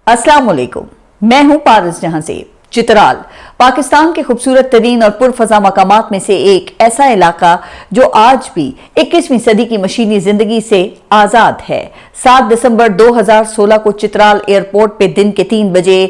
अस्सलाम वालेकुम, मैं हूं पारस जहां से। चित्राल पाकिस्तान के खूबसूरत तरीन और पुरफजा मकामात में से एक ऐसा इलाका जो आज भी 21वीं सदी की मशीनी जिंदगी से आजाद है। 7 दिसंबर 2016 को चित्राल एयरपोर्ट पे दिन के 3 बजे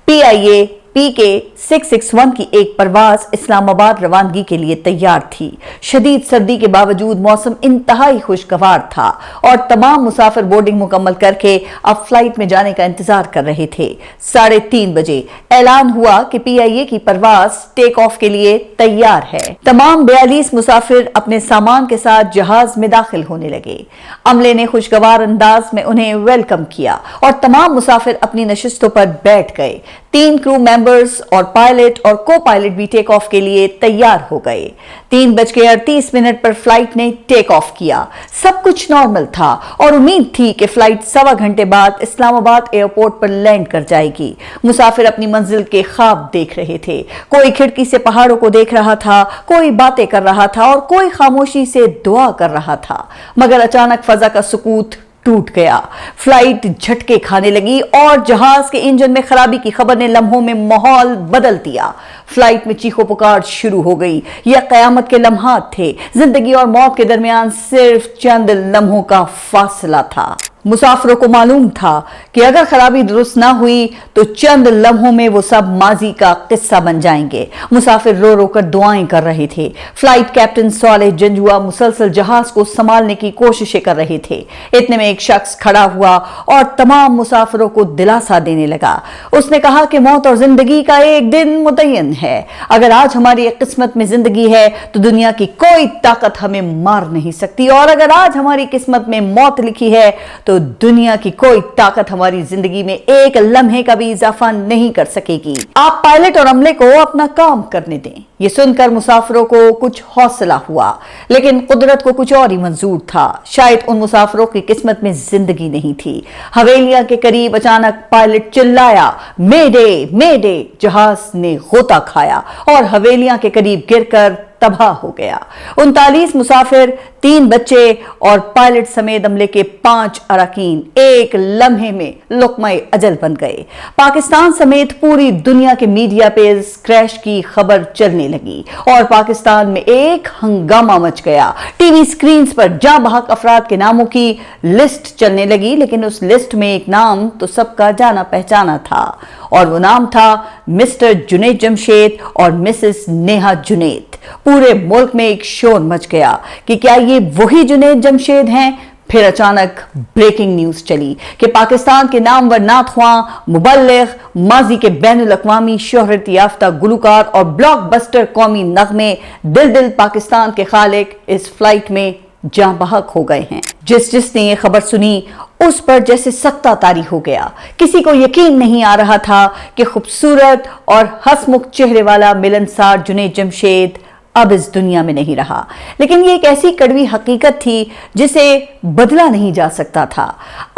PIA PK 661 की एक परवाज इस्लामाबाद रवानगी के लिए तैयार थी। शदीद सर्दी के बावजूद मौसम इंतहाई खुशगवार था और तमाम मुसाफिर बोर्डिंग मुकम्मल करके अब फ्लाइट में जाने का इंतजार कर रहे थे। 3:30 बजे ऐलान हुआ कि PIA की परवाज टेक ऑफ के लिए तैयार है। तमाम 42 मुसाफिर अपने सामान के साथ जहाज में दाखिल होने लगे। अमले ने खुशगवार अंदाज में उन्हें वेलकम किया और तमाम मुसाफिर अपनी नशिस्तों पर बैठ गए। 3 क्रू मेंबर्स और पायलट और को पायलट भी टेक ऑफ के लिए तैयार हो गए। 3:38 पर फ्लाइट ने टेक ऑफ किया। सब कुछ नॉर्मल था और उम्मीद थी कि फ्लाइट 1.25 घंटे बाद इस्लामाबाद एयरपोर्ट पर लैंड कर जाएगी। मुसाफिर अपनी मंजिल के ख्वाब देख रहे थे। कोई खिड़की से पहाड़ों को देख रहा था, कोई बातें कर रहा था और कोई खामोशी से दुआ कर रहा था। मगर अचानक फजा का सुकूत टूट गया। फ्लाइट झटके खाने लगी और जहाज के इंजन में खराबी की खबर ने लम्हों में माहौल बदल दिया। फ्लाइट में चीखो पुकार शुरू हो गई। यह कयामत के लम्हात थे। जिंदगी और मौत के दरमियान सिर्फ चंद लम्हों का फासला था। मुसाफिरों को मालूम था कि अगर खराबी दुरुस्त ना हुई तो चंद लम्हों में वो सब माजी का किस्सा बन जाएंगे। मुसाफिर रो रो कर दुआएं कर रहे थे। फ्लाइट कैप्टन सालेह जंजुआ मुसलसल जहाज को संभालने की कोशिशें कर रहे थे। इतने में एक शख्स खड़ा हुआ और तमाम मुसाफिरों को दिलासा देने लगा। उसने कहा कि मौत और जिंदगी का एक दिन मुतय्यन है। अगर आज हमारी किस्मत में जिंदगी है तो दुनिया की कोई ताकत हमें मार नहीं सकती, और अगर आज हमारी किस्मत में मौत लिखी है तो दुनिया की कोई ताकत हमारी जिंदगी में एक लम्हे का भी इजाफा नहीं कर सकेगी। आप पायलट और अमले को अपना काम करने दें। ये सुनकर मुसाफिरों को कुछ हौसला हुआ, लेकिन कुदरत को कुछ और ही मंजूर था। शायद उन मुसाफिरों की किस्मत में जिंदगी नहीं थी। हवेलियां के करीब अचानक पायलट चिल्लाया, मेडे मेडे। जहाज ने गोता खाया और हवेलियां के करीब गिरकर तबाह हो गया। 39 मुसाफिर, 3 बच्चे और पायलट समेत अमले के 5 अरकान एक लम्हे में लुक़्मा-ए अजल बन गए। पाकिस्तान समेत पूरी दुनिया के मीडिया पे इस क्रैश की खबर चलने लगी और पाकिस्तान में एक हंगामा मच गया। टीवी स्क्रीन पर जाँ बहक अफराद के नामों की लिस्ट चलने लगी, लेकिन उस लिस्ट में एक नाम तो सबका जाना पहचाना था और वो नाम था मिस्टर जुनैद जमशेद और मिसेस नेहा जुनैद। पूरे मुल्क में एक शोर मच गया कि क्या ये वही जुनैद जमशेद हैं। फिर अचानक ब्रेकिंग न्यूज चली कि पाकिस्तान के नामवर नातख्वां, मुबल्लिग, माजी के बैनुल अक़वामी शोहरत याफ्ता गुलकार और ब्लॉकबस्टर कौमी नगमे दिल दिल पाकिस्तान के खालिक इस फ्लाइट में जाँ बहक हो गए हैं। जिसने ये खबर सुनी उस पर जैसे सख्ता तारी हो गया। किसी को यकीन नहीं आ रहा था कि खूबसूरत और हंसमुख चेहरे वाला मिलनसार जुनैद जमशेद अब इस दुनिया में नहीं रहा। लेकिन ये एक ऐसी कड़वी हकीकत थी जिसे बदला नहीं जा सकता था।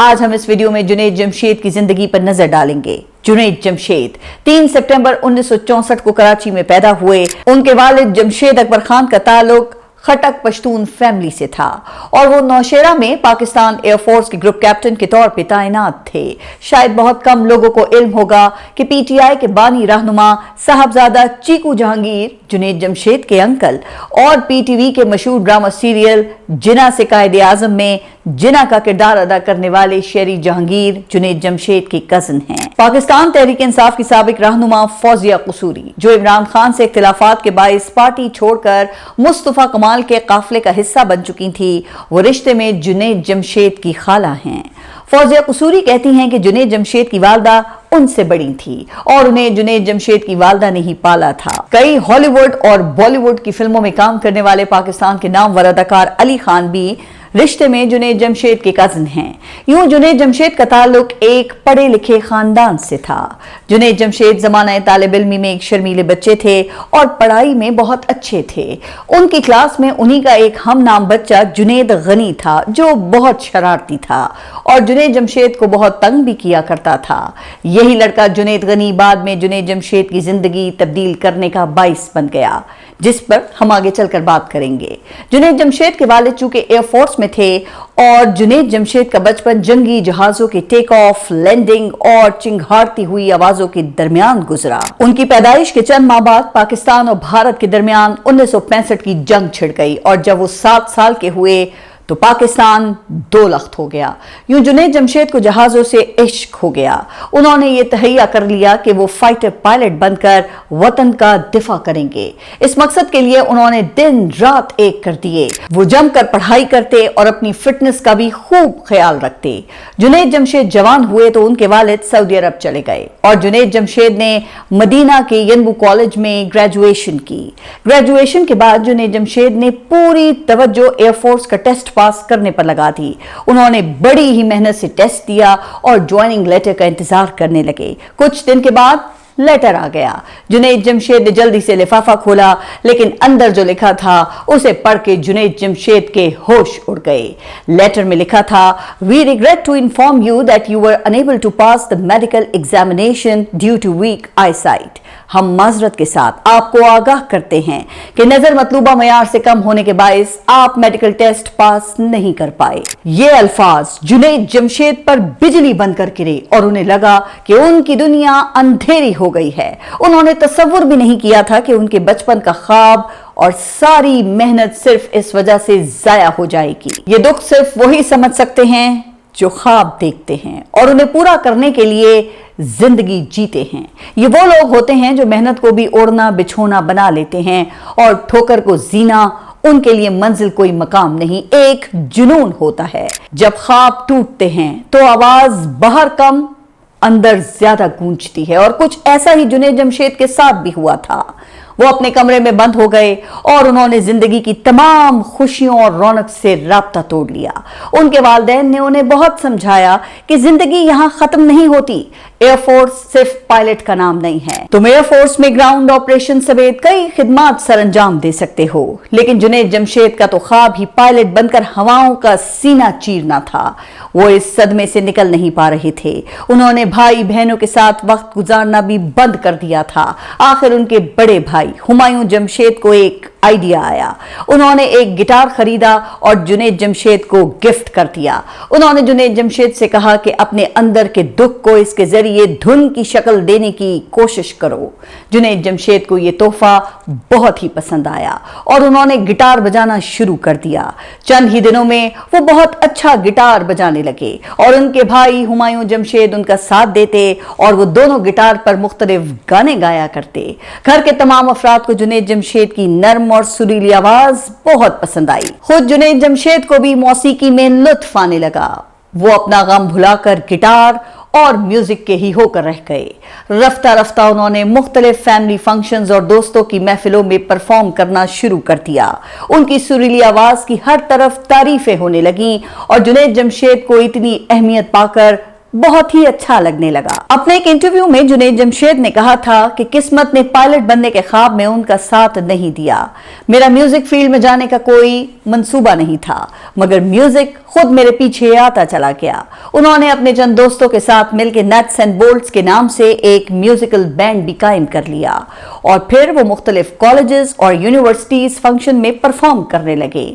आज हम इस वीडियो में जुनैद जमशेद की जिंदगी पर नजर डालेंगे। जुनैद जमशेद 3 सितंबर 1964 को कराची में पैदा हुए। उनके वालिद जमशेद अकबर खान का ताल्लुक खटक पश्तून फैमिली से था और वो नौशेरा में पाकिस्तान एयरफोर्स के ग्रुप कैप्टन के तौर पे तैनात थे। शायद बहुत कम लोगों को इल्म होगा कि PTI के बानी रहनुमा साहबजादा चीकू जहांगीर जुनैद जमशेद के अंकल और PTV के मशहूर ड्रामा सीरियल जिना से कायदे आजम में जिना का किरदार अदा करने वाले शेरी जहांगीर जुनैद जमशेद की कजिन हैं। पाकिस्तान तहरीक इंसाफ की साबिक रहनुमा फौजिया कसूरी, जो इमरान खान से इख्तिलाफात के बाइस पार्टी छोड़कर मुस्तफा कमाल के काफिले का हिस्सा बन चुकी थी, वो रिश्ते में जुनैद जमशेद की खाला हैं। फौजिया कसूरी कहती हैं कि जुनैद जमशेद की वालदा उनसे बड़ी थी और उन्हें जुनैद जमशेद की वालदा ने ही पाला था। कई हॉलीवुड और बॉलीवुड की फिल्मों में काम करने वाले पाकिस्तान के नामवर अदाकार अली खान भी रिश्ते में जुनैद जमशेद के कजिन हैं। यूं जुनैद जमशेद का ताल्लुक एक पढ़े लिखे खानदान से था। जुनैद जमशेद जमाना तालिब इल्मी में एक शर्मीले बच्चे थे और पढ़ाई में बहुत अच्छे थे। उनकी क्लास में उन्हीं का एक हम नाम बच्चा जुनैद गनी था जो बहुत शरारती था और जुनैद जमशेद को बहुत तंग भी किया करता था। यही लड़का जुनैद गनी बाद में जुनैद जमशेद की जिंदगी तब्दील करने का बाइस बन गया, जिस पर हम आगे चलकर बात करेंगे। जुनैद जमशेद के वालिद चूंकि एयरफोर्स में میں تھے اور جنید جمشید کا بچپن جنگی جہازوں کے ٹیک آف، لینڈنگ اور چنگھاڑتی ہوئی آوازوں کے درمیان گزرا۔ ان کی پیدائش کے چند ماہ بعد پاکستان اور بھارت کے درمیان 1965 کی جنگ چھڑ گئی اور جب وہ 7 سال کے ہوئے تو پاکستان دو لخت ہو گیا۔ یوں جنید جمشید کو جہازوں سے عشق ہو گیا۔ انہوں نے یہ تہیہ کر لیا کہ وہ فائٹر پائلٹ بن کر وطن کا دفاع کریں گے۔ اس مقصد کے لیے انہوں نے دن رات ایک کر دیے۔ وہ جم کر پڑھائی کرتے اور اپنی فٹنس کا بھی خوب خیال رکھتے۔ جنید جمشید جوان ہوئے تو ان کے والد سعودی عرب چلے گئے اور جنید جمشید نے مدینہ کے ینبو کالج میں گریجویشن کی۔ گریجویشن کے بعد جنید جمشید نے پوری توجہ ایئر فورس کا ٹیسٹ پاس کرنے پر لگا دی۔ انہوں نے بڑی ہی محنت سے ٹیسٹ دیا اور جوائننگ لیٹر کا انتظار کرنے لگے۔ کچھ دن کے بعد لیٹر آ گیا۔ جنید جمشید نے جلدی سے لفافہ کھولا لیکن اندر جو لکھا تھا اسے پڑھ کے جنید جمشید کے ہوش اڑ گئے۔ لیٹر میں لکھا تھا "We regret to inform you that you were unable to pass the medical examination due to weak eyesight." ہم معذرت کے ساتھ آپ کو آگاہ کرتے ہیں کہ نظر مطلوبہ معیار سے کم ہونے کے باعث آپ میڈیکل ٹیسٹ پاس نہیں کر پائے۔ یہ الفاظ جنید جمشید پر بجلی بن کر گرے اور انہیں لگا کہ ان کی دنیا اندھیری ہو گئی ہے۔ انہوں نے تصور بھی نہیں کیا تھا کہ ان کے بچپن کا خواب اور ساری محنت صرف اس وجہ سے ضائع ہو جائے گی۔ یہ دکھ صرف وہی سمجھ سکتے ہیں جو خواب دیکھتے ہیں اور انہیں پورا کرنے کے لیے زندگی جیتے ہیں۔ یہ وہ لوگ ہوتے ہیں جو محنت کو بھی اوڑھنا بچھونا بنا لیتے ہیں اور ٹھوکر کو زینا ان کے لیے منزل کوئی مقام نہیں، ایک جنون ہوتا ہے۔ جب خواب ٹوٹتے ہیں تو آواز باہر کم اندر زیادہ گونجتی ہے اور کچھ ایسا ہی جنید جمشید کے ساتھ بھی ہوا تھا۔ وہ اپنے کمرے میں بند ہو گئے اور انہوں نے زندگی کی تمام خوشیوں اور رونق سے رابطہ توڑ لیا۔ ان کے والدین نے انہیں بہت سمجھایا کہ زندگی یہاں ختم نہیں ہوتی، ایئر فورس صرف پائلٹ کا نام نہیں ہے، تم ایئر فورس میں گراؤنڈ آپریشن سمیت کئی خدمات سر انجام دے سکتے ہو۔ لیکن جنید جمشید کا تو خواب ہی پائلٹ بن کر ہواؤں کا سینہ چیرنا تھا۔ وہ اس صدمے سے نکل نہیں پا رہے تھے۔ انہوں نے بھائی بہنوں کے ساتھ وقت گزارنا بھی بند کر دیا تھا۔ آخر ان کے بڑے بھائی ہمایوں جمشید کو ایک آئیڈیا آیا۔ انہوں نے ایک گٹار خریدا اور جنید جمشید کو گفٹ کر دیا۔ انہوں نے جنید جمشید سے کہا کہ اپنے اندر کے دکھ کو اس کے ذریعے دھن کی شکل دینے کی کوشش کرو۔ جنید جمشید کو یہ تحفہ بہت ہی پسند آیا اور انہوں نے گٹار بجانا شروع کر دیا۔ چند ہی دنوں میں وہ بہت اچھا گٹار بجانے لگے اور ان کے بھائی ہمایوں جمشید ان کا ساتھ دیتے اور وہ دونوں گٹار پر مختلف گانے گایا کرتے۔ گھر کے تمام افراد کو جنید جمشید کی نرم اور سریلی آواز بہت پسند آئی۔ خود جنید جمشید کو بھی موسیقی میں لطف آنے لگا۔ وہ اپنا غم بھلا کر گٹار اور میوزک کے ہی ہو کر رہ گئے۔ رفتہ رفتہ انہوں نے مختلف فیملی فنکشنز اور دوستوں کی محفلوں میں پرفارم کرنا شروع کر دیا۔ ان کی سریلی آواز کی ہر طرف تعریفیں ہونے لگیں اور جنید جمشید کو اتنی اہمیت پا کر بہت ہی اچھا لگنے لگا۔ اپنے ایک انٹرویو میں جنید جمشید نے کہا تھا کہ قسمت نے پائلٹ بننے کے خواب میں ان کا ساتھ نہیں دیا۔ میرا میوزک فیلڈ میں جانے کا کوئی منصوبہ نہیں تھا، مگر میوزک خود میرے پیچھے آتا چلا گیا۔ انہوں نے اپنے چند دوستوں کے ساتھ مل کے نٹس اینڈ بولٹس کے نام سے ایک میوزیکل بینڈ بھی قائم کر لیا اور پھر وہ مختلف کالجز اور یونیورسٹیز فنکشن میں پرفارم کرنے لگے۔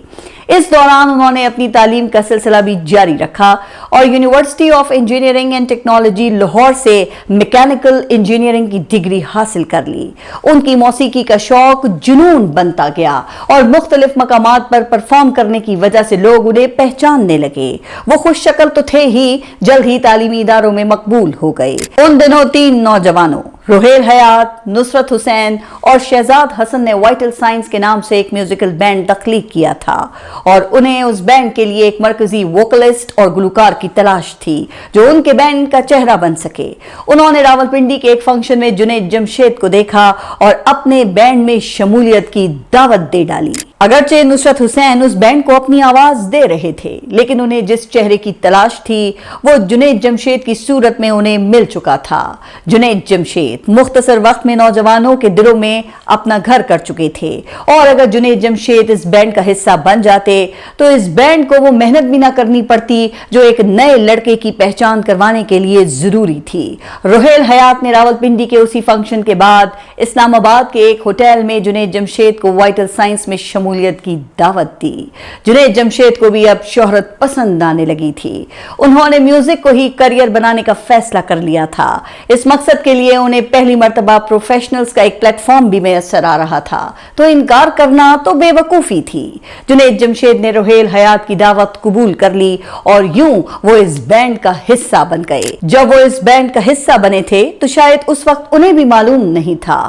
اس دوران انہوں نے اپنی تعلیم کا سلسلہ بھی جاری رکھا اور university of engineering and technology Lahore سے میکینیکل انجینئرنگ کی ڈگری حاصل کر لی۔ ان کی موسیقی کا شوق جنون بنتا گیا اور مختلف مقامات پر پرفارم کرنے کی وجہ سے لوگ انہیں پہچاننے لگے۔ وہ خوش شکل تو تھے ہی، جلد ہی تعلیمی اداروں میں مقبول ہو گئے۔ ان دنوں 3 نوجوانوں روحیل حیات، نصرت حسین اور شہزاد حسن نے وائٹل سائنس کے نام سے ایک میوزیکل بینڈ تخلیق کیا تھا اور انہیں اس بینڈ کے لیے ایک مرکزی ووکلسٹ اور گلوکار کی تلاش تھی جو ان کے بینڈ کا چہرہ بن سکے۔ انہوں نے راولپنڈی کے ایک فنکشن میں جنید جمشید کو دیکھا اور اپنے بینڈ میں شمولیت کی دعوت دے ڈالی۔ اگرچہ نصرت حسین اس بینڈ کو اپنی آواز دے رہے تھے لیکن انہیں جس چہرے کی تلاش تھی وہ جنید جمشید کی صورت میں انہیں مل چکا تھا۔ جنید جمشید مختصر وقت میں نوجوانوں کے دلوں میں اپنا گھر کر چکے تھے اور اگر جنید جمشید اس بینڈ کا حصہ بن جاتے تو اس بینڈ کو وہ محنت بھی نہ کرنی پڑتی جو ایک نئے لڑکے کی پہچان کروانے کے لیے ضروری تھی۔ روحیل حیات نے راولپنڈی کے اسی فنکشن کے بعد اسلام آباد کے ایک ہوٹل میں جنید جمشید کو وائٹل سائنس میں شمولیت मकबूलियत की दावत दी। जुनैद जमशेद को भी अब शोहरत पसंद आने लगी थी। उन्होंने म्यूजिक को ही करियर बनाने का फैसला कर लिया था। इस मकसद के लिए उन्हें पहली मर्तबा प्रोफेशनल्स का एक प्लेटफॉर्म भी मैसर आ रहा था, तो इनकार करना तो बेवकूफी थी। जुनैद जमशेद ने रुहेल हयात की दावत कबूल कर ली और यूं वो इस बैंड का हिस्सा बन गए। जब वो इस बैंड का हिस्सा बने थे तो शायद उस वक्त उन्हें भी मालूम नहीं था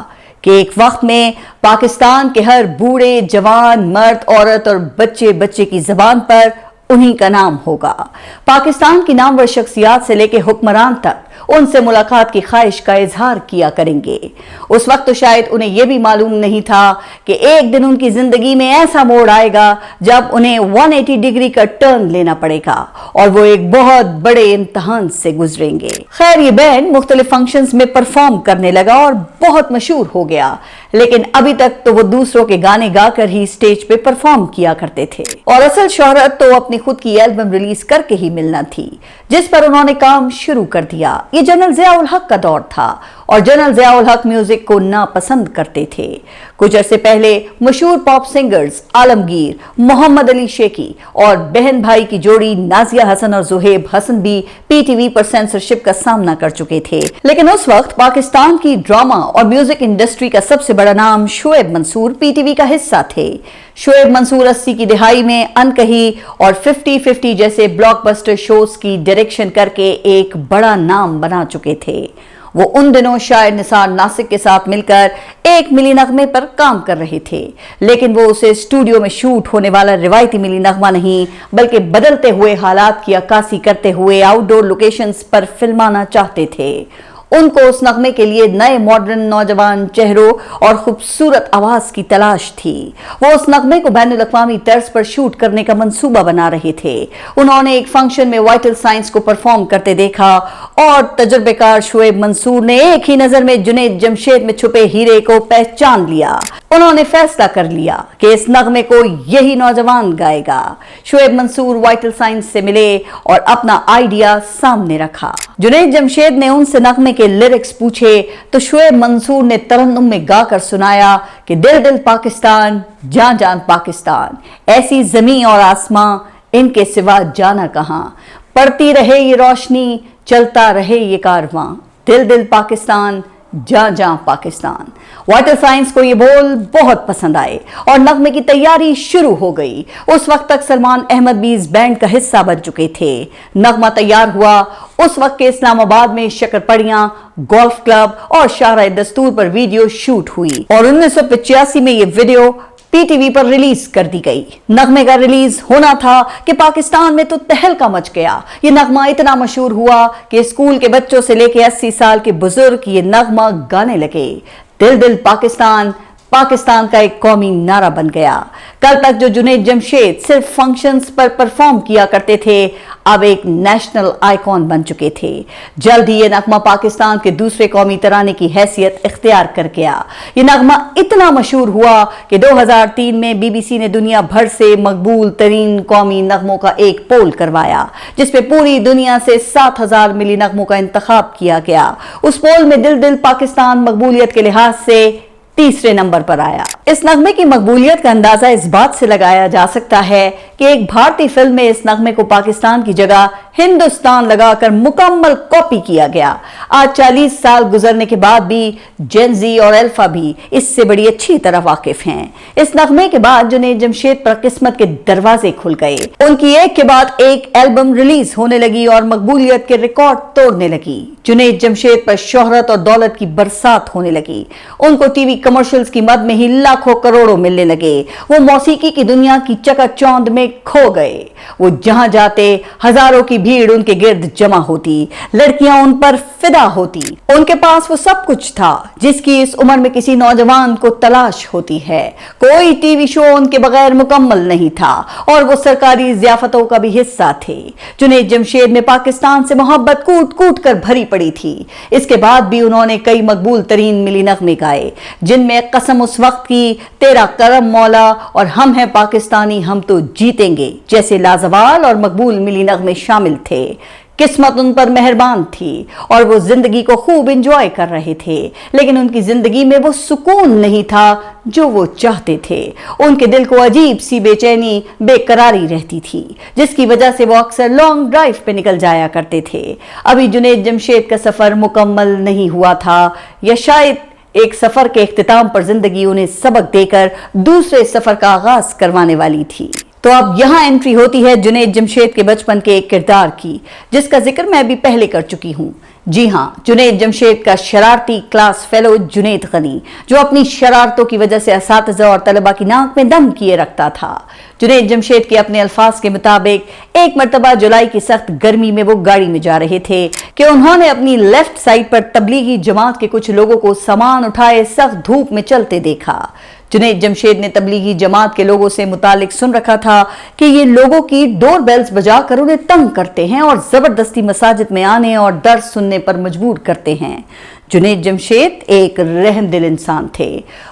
कि एक वक्त में पाकिस्तान के हर बूढ़े, जवान, मर्द, औरत और बच्चे बच्चे की जबान पर उन्हीं का नाम होगा। पाकिस्तान की नामवर शख्सियात से लेकर हुक्मरान तक उनसे मुलाकात की ख्वाहिश का इजहार किया करेंगे। उस वक्त तो शायद उन्हें यह भी मालूम नहीं था कि एक दिन उनकी जिंदगी में ऐसा मोड़ आएगा जब उन्हें 180 डिग्री का टर्न लेना पड़ेगा और वो एक बहुत बड़े इम्तिहान से गुजरेंगे। खैर, ये बैंड मुख्तलिफ फंक्शंस में परफॉर्म करने लगा और बहुत मशहूर हो गया, लेकिन अभी तक तो वो दूसरों के गाने गाकर ही स्टेज पे परफॉर्म किया करते थे और असल शोहरत तो अपनी खुद की एल्बम रिलीज करके ही मिलना थी, जिस पर उन्होंने काम शुरू कर दिया। ये जनरल ज़ियाउल हक का दौर था और जनरल ज़ियाउल हक म्यूजिक को नापसंद करते थे। कुछ अरसे पहले मशहूर पॉप सिंगर्स आलमगीर, मोहम्मद अली शेखी और बहन भाई की जोड़ी नाजिया हसन और जुहेब हसन भी पीटीवी पर सेंसरशिप का सामना कर चुके थे। लेकिन उस वक्त पाकिस्तान की ड्रामा और म्यूजिक इंडस्ट्री का सबसे बड़ा नाम शोएब मंसूर पीटीवी का हिस्सा थे। शोएब मंसूर 80 की दिहाई में अनकही और 50-50 जैसे ब्लॉकबस्टर शोज की डायरेक्शन करके एक बड़ा नाम बना चुके थे। वो उन दिनों शायर निसार नासिक के साथ मिलकर एक मिली नगमे पर काम कर रहे थे, लेकिन वो उसे स्टूडियो में शूट होने वाला रिवायती मिली नगमा नहीं बल्कि बदलते हुए हालात की अक्कासी करते हुए आउटडोर लोकेशंस पर फिल्माना चाहते थे। उनको उस नगमे के लिए नए मॉडर्न नौजवान चेहरों और खूबसूरत आवाज की तलाश थी। वो उस नगमे को बैनुल अक़वामी तर्ज पर शूट करने का मंसूबा बना रहे थे। उन्होंने एक फंक्शन में वाइटल साइंस को परफॉर्म करते देखा और तजुर्बेकार शोएब मंसूर ने एक ही नजर में जुनैद जमशेद में छुपे हीरे को पहचान लिया। उन्होंने फैसला कर लिया कि इस नगमे को यही नौजवान गाएगा। शोएब मंसूर वाइटल साइंस से मिले और अपना आइडिया सामने रखा। जुनैद जमशेद ने उनसे नगमे के लिरिक्स पूछे तो शोएब मंसूर ने तरन्नुम में गाकर सुनाया कि दिल दिल पाकिस्तान, जान जान पाकिस्तान, ऐसी जमीन और आसमां, इनके सिवा जाना कहां, पड़ती रहे ये रोशनी, चलता रहे ये कारवां, दिल दिल पाकिस्तान, जान जान पाकिस्तान। वाइटल साइंस को ये बोल बहुत पसंद आए और नगमे की तैयारी शुरू हो गई। उस वक्त तक सलमान अहमद भी इस बैंड का हिस्सा बन चुके थे। नगमा तैयार हुआ। उस वक्त के इस्लामाबाद में शक्करपड़ियां, गोल्फ क्लब और शाहराह दस्तूर पर वीडियो शूट हुई और 1985 में ये वीडियो पीटीवी पर रिलीज कर दी गई। नगमे का रिलीज होना था कि पाकिस्तान में तो तहलका मच गया। ये नगमा इतना मशहूर हुआ कि स्कूल के बच्चों से लेकर 80 साल के बुजुर्ग ये नगमा गाने लगे। दिल दिल पाकिस्तान पाकिस्तान का एक कौमी नारा बन गया। कल तक जो जुनैद जमशेद सिर्फ फंक्शंस पर परफॉर्म किया करते थे, अब एक नेशनल आइकॉन बन चुके थे। जल्द ही ये नगमा पाकिस्तान के दूसरे कौमी तराने की हैसियत इख्तियार कर गया। ये नगमा इतना मशहूर हुआ कि 2003 में बीबीसी ने दुनिया भर से मकबूल तरीन कौमी नगमों का एक पोल करवाया, जिसमें पूरी दुनिया से 7000 मिली नगमों का इंतखाब किया गया। उस पोल में दिल दिल पाकिस्तान मकबूलियत के लिहाज से तीसरे नंबर पर आया। इस नगमे की मकबूलियत का अंदाजा इस बात से लगाया जा सकता है कि एक भारतीय फिल्म में इस नगमे को पाकिस्तान की जगह हिंदुस्तान लगाकर मुकम्मल कॉपी किया गया। आज 40 साल गुजरने के बाद भी जेनजी और अल्फा भी इससे बड़ी अच्छी तरह वाकिफ हैं। इस नगमे के बाद जुनैद जमशेद पर किस्मत के दरवाजे खुल गए। उनकी एक के बाद एक एल्बम रिलीज होने लगी और मकबूलियत के रिकॉर्ड तोड़ने लगी। जुनैद जमशेद पर शोहरत और दौलत की बरसात होने लगी। उनको टीवी कमर्शियल्स की मद में ही लाखों करोड़ों मिलने लगे। वो मौसीकी की दुनिया की चकाचौंध में खो गए। वो जहां जाते हजारों की भीड़ उनके गिर्द जमा होती, लड़कियां उन पर फिदा होती। उनके पास वो सब कुछ था जिसकी इस उम्र में किसी नौजवान को तलाश होती है। कोई टीवी शो उनके बगैर मुकम्मल नहीं था और वो सरकारी ज़ियाफतों का भी हिस्सा थे। जुनैद जमशेद में पाकिस्तान से मोहब्बत कूट कूट कर भरी पड़ी थी। इसके बाद भी उन्होंने कई मकबूल तरीन मिली नगमे गाए, जिनमें कसम उस वक्त की, तेरा करम मौला और हम हैं पाकिस्तानी हम तो जीतेंगे जैसे लाजवाल और मकबूल मिली नगमे शामिल थे। किस्मत उन पर मेहरबान थी और वो जिंदगी को खूब एंजॉय कर रहे थे, लेकिन उनकी जिंदगी में वो सुकून नहीं था जो वो चाहते थे। उनके दिल को अजीब सी बेचैनी, बेकरारी रहती थी, जिसकी वजह से वो अक्सर लॉन्ग ड्राइव पे निकल जाया करते थे। अभी जुनैद जमशेद का सफर मुकम्मल नहीं हुआ था, या शायद एक सफर के इख्तिताम पर जिंदगी उन्हें सबक देकर दूसरे सफर का आगाज करवाने वाली थी। तो अब यहाँ एंट्री होती है जुनैद जमशेद के बचपन के एक किरदार की, जिसका जिक्र मैं भी पहले कर चुकी हूँ। जी हाँ, जुनैद जमशेद का शरारती क्लास फेलो जुनैद गनी, जो अपनी शरारतों की वजह से असातिज़ा और तलबा की नाक में दम किए रखता था। जुनैद जमशेद के अपने अल्फाज के मुताबिक एक मरतबा जुलाई की सख्त गर्मी में वो गाड़ी में जा रहे थे कि उन्होंने अपनी लेफ्ट साइड पर तबलीगी जमात के कुछ लोगों को सामान उठाए सख्त धूप में चलते देखा। जुनैद जमशेद ने तबलीगी जमात के लोगों से मुतालिक सुन रखा था कि ये लोगों की डोर बेल्स बजाकर उन्हें तंग करते हैं और जबरदस्ती मसाजिद में आने और दर्स सुनने पर मजबूर करते हैं। जुनैद जमशेद एक रहमदिल इंसान थे।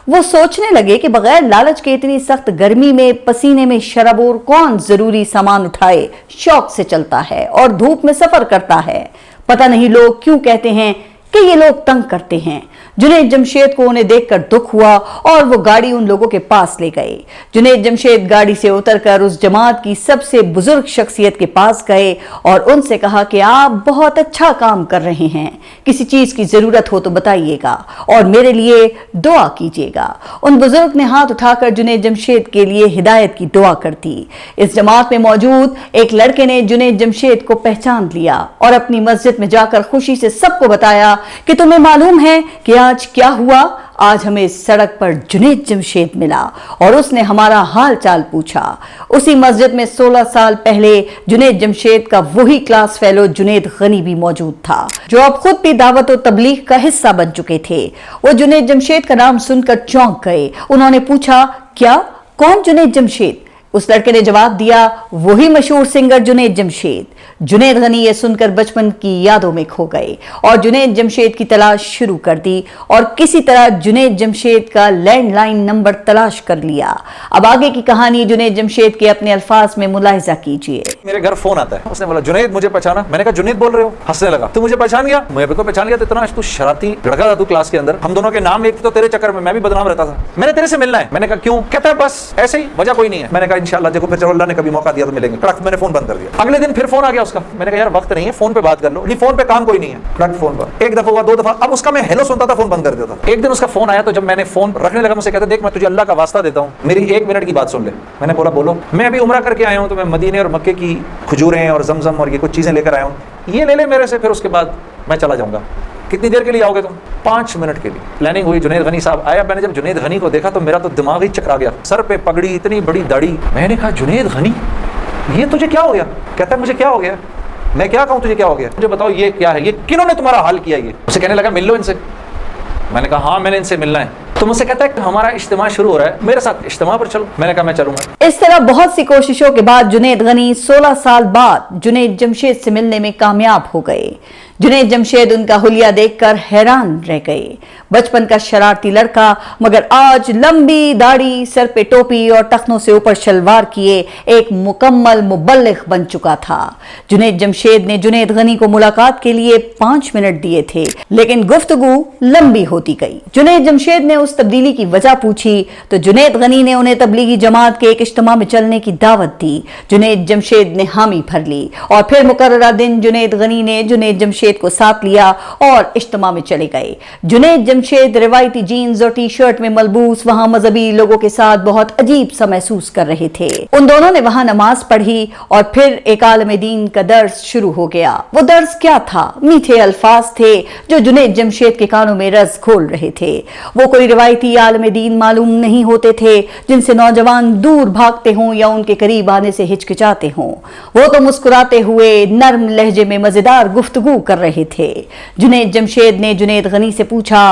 वो सोचने लगे कि बगैर लालच के इतनी सख्त गर्मी में पसीने में शराबोर कौन जरूरी सामान उठाए शौक से चलता है और धूप में सफर करता है। पता नहीं लोग क्यों कहते हैं कि ये लोग तंग करते हैं। जुनैद जमशेद को उन्हें देखकर दुख हुआ और वो गाड़ी उन लोगों के पास ले गए। जुनैद जमशेद गाड़ी से उतरकर उस जमात की सबसे बुजुर्ग शख्सियत के पास गए और उनसे कहा कि आप बहुत अच्छा काम कर रहे हैं, किसी चीज की जरूरत हो तो बताइएगा और मेरे लिए दुआ कीजिएगा। उन बुजुर्ग ने हाथ उठाकर जुनैद जमशेद के लिए हिदायत की दुआ कर दी। इस जमात में मौजूद एक लड़के ने जुनैद जमशेद को पहचान लिया और अपनी मस्जिद में जाकर खुशी से सबको बताया कि तुम्हें मालूम है कि आज क्या हुआ? आज हमें सड़क पर जुनैद जमशेद मिला और उसने हमारा हाल चाल पूछा। उसी मस्जिद में 16 साल पहले जुनैद जमशेद का वही क्लास फेलो जुनैद गनी भी मौजूद था, जो अब खुद भी दावत और तबलीग का हिस्सा बन चुके थे। वो जुनैद जमशेद का नाम सुनकर चौंक गए। उन्होंने पूछा, क्या? कौन जुनैद जमशेद? उस लड़के ने जवाब दिया, वही मशहूर सिंगर जुनैद जमशेद। जुनैद गनी ये सुनकर बचपन की यादों में खो गए और जुनैद जमशेद की तलाश शुरू कर दी और किसी तरह जुनैद जमशेद का लैंडलाइन नंबर तलाश कर लिया। अब आगे की कहानी जुनैद जमशेद के अपने अल्फाज में मुलाहिजा कीजिए। मेरे घर फोन आता है, उसने बोला जुनैद मुझे पहचाना? मैंने कहा जुनैद बोल रहे हो? हंसने लगा, तू मुझे पहचान गया? मैं बिल्कुल पहचान गया। तो इतना तू शरारती लड़का था तू क्लास के अंदर, हम दोनों के नाम एक थे, तो तेरे चक्कर में मैं भी बदनाम रहता था। मैंने तेरे से मिलना है। मैंने कहा क्यों? कहता है बस ऐसे ही, वजह कोई नहीं है। मैंने कहा इंशाल्लाह देखो, फिर चलो अल्लाह ने कभी मौका दिया तो मिलेंगे। मैंने फोन बंद कर दिया। अगले दिन फिर फोन आ गया उसका। मैंने कहा यार वक्त नहीं है, फोन पे बात कर लो। नहीं फोन पे काम कोई नहीं है। फोन पर एक दफा हुआ, 2 दफा, अब उसका मैं हेलो सुनता था, फोन बंद कर देता था। एक दिन उसका फोन आया, तो जब मैंने फोन रखने लगा मुझसे कहता, देख मैं तुझे अल्लाह का वास्ता देता हूँ, मेरी 1 मिनट की बात सुन ले। मैंने बोला बोलो। मैं अभी उम्रा करके आया हूँ, तो मैं मदीने और मक्के की खजूरें और जमजम और ये कुछ चीजें लेकर आया हूँ, ये ले ले मेरे से, फिर उसके बाद मैं चला जाऊंगा। कितनी देर के लिए आओगे तुम? 5 मिनट के लिए। प्लानिंग हुई, जुनैद गनी साहब आया। मैंने जब जुनैद गनी को देखा तो मेरा तो दिमाग ही चकरा गया। सर पे पगड़ी, इतनी बड़ी दाढ़ी। मैंने कहा जुनैद गनी, ये तुझे क्या हो गया? कहता है मुझे क्या हो गया? मैं क्या कहूँ तुझे क्या हो गया? मुझे बताओ ये क्या है, ये किन्होंने तुम्हारा हाल किया? ये उसे कहने लगा मिल लो इनसे। मैंने कहा हाँ मैंने इनसे मिलना है। तो मुझसे कहता है हमारा इज्तिमा शुरू हो रहा है, मेरे साथ इज्तिमा पर चलो। मैंने कहा मैं चलूंगा। इस तरह बहुत सी कोशिशों के बाद जुनैद गनी 16 साल बाद जुनैद जमशेद से मिलने में कामयाब हो गए। जुनैद जमशेद उनका हुलिया देखकर हैरान रह गए। बचपन का शरारती लड़का, मगर आज लंबी दाढ़ी, सर पे टोपी और टखनों से ऊपर शलवार किए एक मुकम्मल मुबल्लिग बन चुका था। जुनैद जमशेद ने जुनैद गनी को मुलाकात के लिए 5 मिनट दिए थे, लेकिन गुफ्तगू लंबी होती गई। जुनैद जमशेद ने उस तब्दीली की वजह पूछी तो जुनैद गनी ने उन्हें तबलीगी जमात के एक इज्तिमा में चलने की दावत दी। जुनैद जमशेद ने हामी भर ली और फिर मुकर्ररा दिन जुनैद गनी ने जुनैद जमशेद को साथ लिया और इज्तिमा में चले गए। जुनैद जमशेद रिवायती जीन्स और टी शर्ट में मलबूस वहां मजहबी लोगों के साथ बहुत अजीब सा महसूस कर रहे थे। उन दोनों ने वहां नमाज पढ़ी और फिर एक आलम दीन का दर्स शुरू हो गया। वो दर्स क्या था? मीठे अल्फाज थे जो जुनैद जमशेद के कानों में रस घोल रहे थे। वो कोई रिवायती आलम दीन मालूम नहीं होते थे जिनसे नौजवान दूर भागते हों या उनके करीब आने से हिचकिचाते हों। वो तो मुस्कुराते हुए नर्म लहजे में मजेदार गुफ्तगू कर रहे थे। जुनैद जमशेद ने जुनैद गनी से पूछा,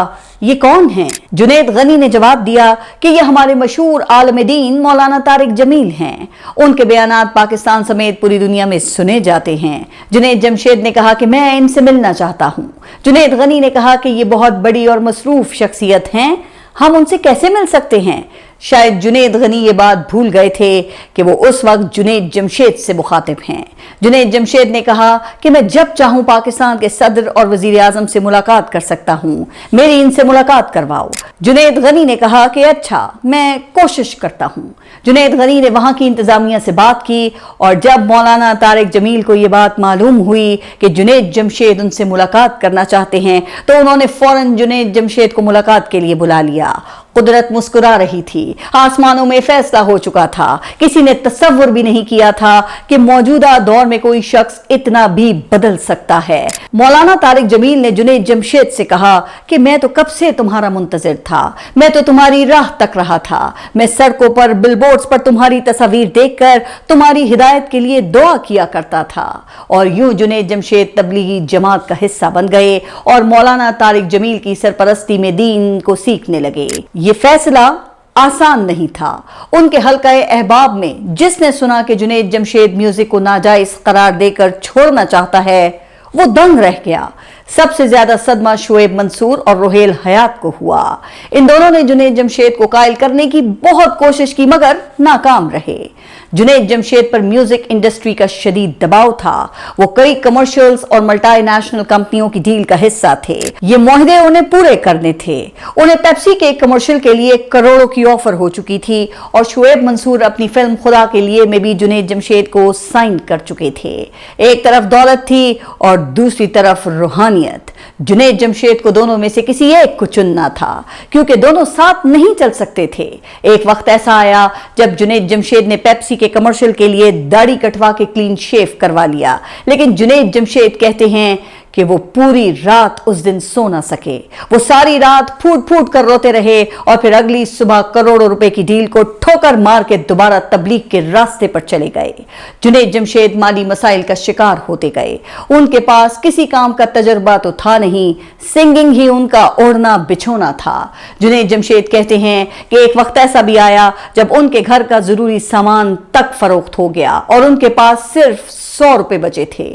ये कौन हैं? जुनैद गनी ने जवाब दिया कि ये हमारे मशहूर आलम दीन मौलाना तारिक जमील हैं। उनके बयानात पाकिस्तान समेत पूरी दुनिया में सुने जाते हैं। जुनैद जमशेद ने कहा कि मैं इनसे मिलना चाहता हूँ। जुनैद गनी ने कहा कि ये बहुत बड़ी और मसरूफ शख्सियत हैं, हम उनसे कैसे मिल सकते हैं? शायद जुनैद गनी ये बात भूल गए थे कि वो उस वक्त जुनैद जमशेद से मुखातिब हैं। जुनैद जमशेद ने कहा कि मैं जब चाहूं पाकिस्तान के सदर और वजीर आजम से मुलाकात कर सकता हूं, मेरी इनसे मुलाकात करवाओ। जुनैद गनी ने कहा कि अच्छा, मैं कोशिश करता हूं। जुनैद गनी ने वहां की इंतजामिया से बात की और जब मौलाना तारिक जमील को ये बात मालूम हुई कि जुनैद जमशेद उनसे मुलाकात करना चाहते हैं तो उन्होंने फौरन जुनैद जमशेद को मुलाकात के लिए बुला लिया। कुदरत मुस्कुरा रही थी, आसमानों में फैसला हो चुका था। किसी ने तसव्वुर भी नहीं किया था कि मौजूदा दौर में कोई शख्स इतना भी बदल सकता है। मौलाना तारिक जमील ने जुनैद जमशेद से कहा कि मैं तो कब से तुम्हारा मुंतजिर था, मैं तो तुम्हारी राह तक रहा था। मैं सड़कों पर, बिलबोर्ड्स पर तुम्हारी तस्वीर देखकर तुम्हारी हिदायत के लिए दुआ किया करता था। और यूं जुनैद जमशेद तबलीगी जमात का हिस्सा बन गए और मौलाना तारिक जमील की सरपरस्ती में दीन को सीखने लगे। ये फैसला आसान नहीं था। उनके हल्काए अहबाब में जिसने सुना कि जुनैद जमशेद म्यूजिक को नाजायज करार देकर छोड़ना चाहता है, वो दंग रह गया। सबसे ज्यादा सदमा शुएब मंसूर और रोहेल हयात को हुआ। इन दोनों ने जुनैद जमशेद को कायल करने की बहुत कोशिश की मगर नाकाम रहे। जुनैद जमशेद पर म्यूजिक इंडस्ट्री का शदीद दबाव था। वो कई कमर्शियल्स और मल्टीनेशनल कंपनियों की डील का हिस्सा थे। ये मुआहदे उन्हें पूरे करने थे। उन्हें पेप्सी के एक कमर्शियल के लिए करोड़ों की ऑफर हो चुकी थी और शुएब मंसूर अपनी फिल्म खुदा के लिए में भी जुनैद जमशेद को साइन कर चुके थे। एक तरफ दौलत थी और दूसरी तरफ रूहानियत। जुनैद जमशेद को दोनों में से किसी एक को चुनना था क्योंकि दोनों साथ नहीं चल सकते थे। एक वक्त ऐसा आया जब जुनैद जमशेद ने पेप्सी के कमर्शियल के लिए दाढ़ी कटवा के क्लीन शेव करवा लिया, लेकिन जुनैद जमशेद कहते हैं कि वो पूरी रात उस दिन सो ना सके। वो सारी रात फूट फूट कर रोते रहे और फिर अगली सुबह करोड़ों रुपए की डील को ठोकर मार के दोबारा तबलीग के रास्ते पर चले गए। जुनैद जमशेद माली मसाइल का शिकार होते गए। उनके पास किसी काम का तजर्बा तो था नहीं, सिंगिंग ही उनका ओढ़ना बिछोना था। जुनैद जमशेद कहते हैं कि एक वक्त ऐसा भी आया जब उनके घर का जरूरी सामान तक फरोख्त हो गया और उनके पास सिर्फ 100 रुपए बचे थे।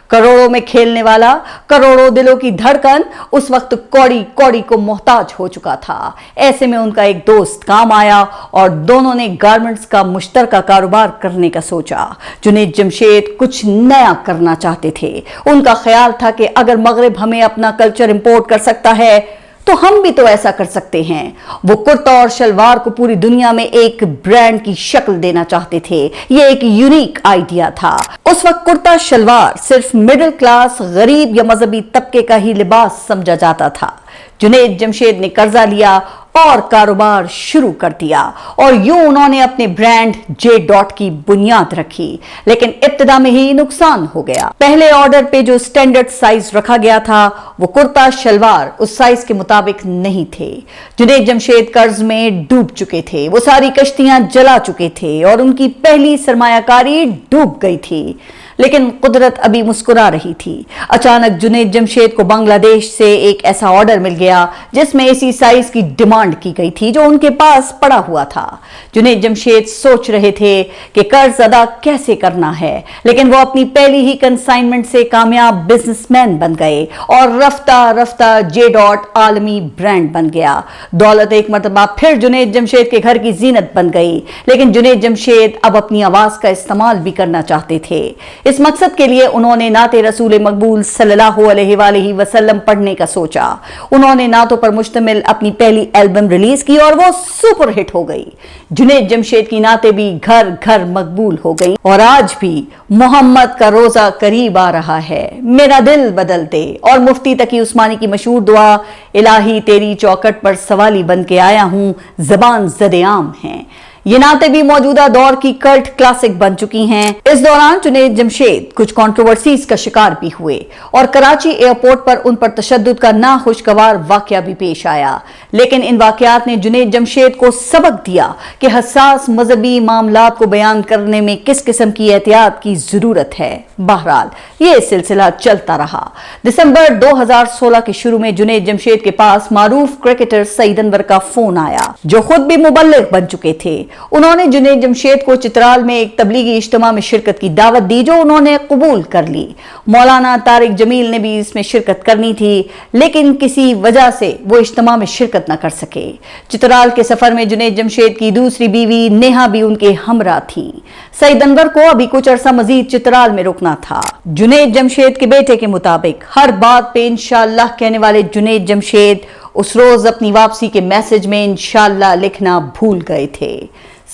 करोड़ों में खेलने वाला, करोड़ों दिलों की धड़कन उस वक्त कौड़ी कौड़ी को मोहताज हो चुका था। ऐसे में उनका एक दोस्त काम आया और दोनों ने गारमेंट्स का मुश्तरका कारोबार करने का सोचा। जुनैद जमशेद कुछ नया करना चाहते थे। उनका ख्याल था कि अगर मगरिब हमें अपना कल्चर इंपोर्ट कर सकता है तो हम भी तो ऐसा कर सकते हैं। वो कुर्ता और शलवार को पूरी दुनिया में एक ब्रांड की शक्ल देना चाहते थे। ये एक यूनिक आइडिया था। उस वक्त कुर्ता शलवार सिर्फ मिडिल क्लास, गरीब या मजहबी तबके का ही लिबास समझा जाता था। जुनैद जमशेद ने कर्जा लिया और कारोबार शुरू कर दिया और यूं उन्होंने अपने ब्रांड जे डॉट की बुनियाद रखी, लेकिन इब्तिदा में ही नुकसान हो गया। पहले ऑर्डर पे जो स्टैंडर्ड साइज रखा गया था वो कुर्ता शलवार उस साइज के मुताबिक नहीं थे। जुनैद जमशेद कर्ज में डूब चुके थे। वो सारी कश्तियां जला चुके थे और उनकी पहली सरमायाकारी डूब गई थी। लेकिन कुदरत अभी मुस्कुरा रही थी। अचानक जुनैद जमशेद को बांग्लादेश से एक ऐसा ऑर्डर मिल गया जिसमें इसी साइज की डिमांड की गई थी जो उनके पास पड़ा हुआ था। जुनैद जमशेद सोच रहे थे कि कर्ज अदा कैसे करना है, लेकिन वो अपनी पहली ही कंसाइनमेंट से कामयाब बिजनेसमैन बन गए और रफ्ता रफ्ता जे डॉट आलमी ब्रांड बन गया। दौलत एक मरतबा फिर जुनैद जमशेद के घर की जीनत बन गई, लेकिन जुनैद जमशेद अब अपनी आवाज का इस्तेमाल भी करना चाहते थे। इस मकसद के लिए उन्होंने नाते रसूल मकबूल सल्लल्लाहु अलैहि वसल्लम पढ़ने का सोचा। उन्होंने नातों पर मुश्तमिल अपनी पहली एल्बम रिलीज की और वो सुपर हिट हो गई। जुनैद जमशेद की नाते भी घर घर मकबूल हो गई और आज भी मोहम्मद का रोजा करीब आ रहा है, मेरा दिल बदल दे और मुफ्ती तकी उस्मानी की मशहूर दुआ, इलाही तेरी चौखट पर सवाली बन के आया हूं, जबान ज़द-ए-आम है। ये नाते भी मौजूदा दौर की कल्ट क्लासिक बन चुकी हैं। इस दौरान जुनैद जमशेद कुछ कंट्रोवर्सीज का शिकार भी हुए और कराची एयरपोर्ट पर उन पर तशद्दुद का नाखुशगवार वाकया भी पेश आया, लेकिन इन वाकयात ने जुनैद जमशेद को सबक दिया कि हसास मजहबी मामलात को बयान करने में किस किस्म की एहतियात की जरूरत है। बहरहाल ये सिलसिला चलता रहा। दिसंबर 2016 के शुरू में जुनैद जमशेद के पास मारूफ क्रिकेटर सईद अनवर का फोन आया, जो खुद भी मुबल्लिग बन चुके थे। उन्होंने जुनैद जमशेद को चित्राल में एक तबलीगी इज्तिमा में शिरकत की दावत दी, जो उन्होंने कबूल कर ली। मौलाना तारिक जमील ने भी इसमें शिरकत करनी थी, लेकिन किसी वजह से वो इज्तिमा में शिरकत न कर सके। चित्राल के सफर में जुनैद जमशेद की दूसरी बीवी नेहा भी उनके हमरा थी। सईद अनवर को अभी कुछ अरसा मजीद चित्राल में रुकना था। जुनैद जमशेद के बेटे के मुताबिक हर बात पे इंशाअल्लाह कहने वाले जुनैद जमशेद उस रोज अपनी वापसी के मैसेज में इंशाअल्लाह लिखना भूल गए थे।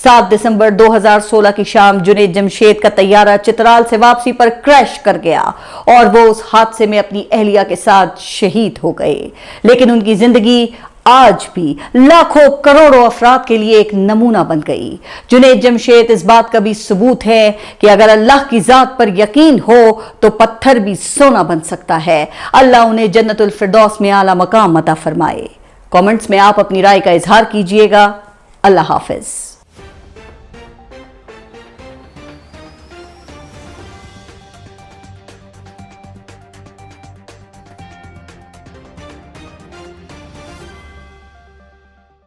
7 दिसंबर 2016 की शाम जुनैद जमशेद का तैयारा चित्राल से वापसी पर क्रैश कर गया और वो उस हादसे में अपनी अहलिया के साथ शहीद हो गए। लेकिन उनकी जिंदगी आज भी लाखों करोड़ों अफराद के लिए एक नमूना बन गई। जुनैद जमशेद इस बात का भी सबूत है कि अगर अल्लाह की जात पर यकीन हो तो पत्थर भी सोना बन सकता है। अल्लाह उन्हें जन्नतुल फिरदौस में आला मकाम अता फरमाए। कमेंट्स में आप अपनी राय का इजहार कीजिएगा। अल्लाह हाफिज।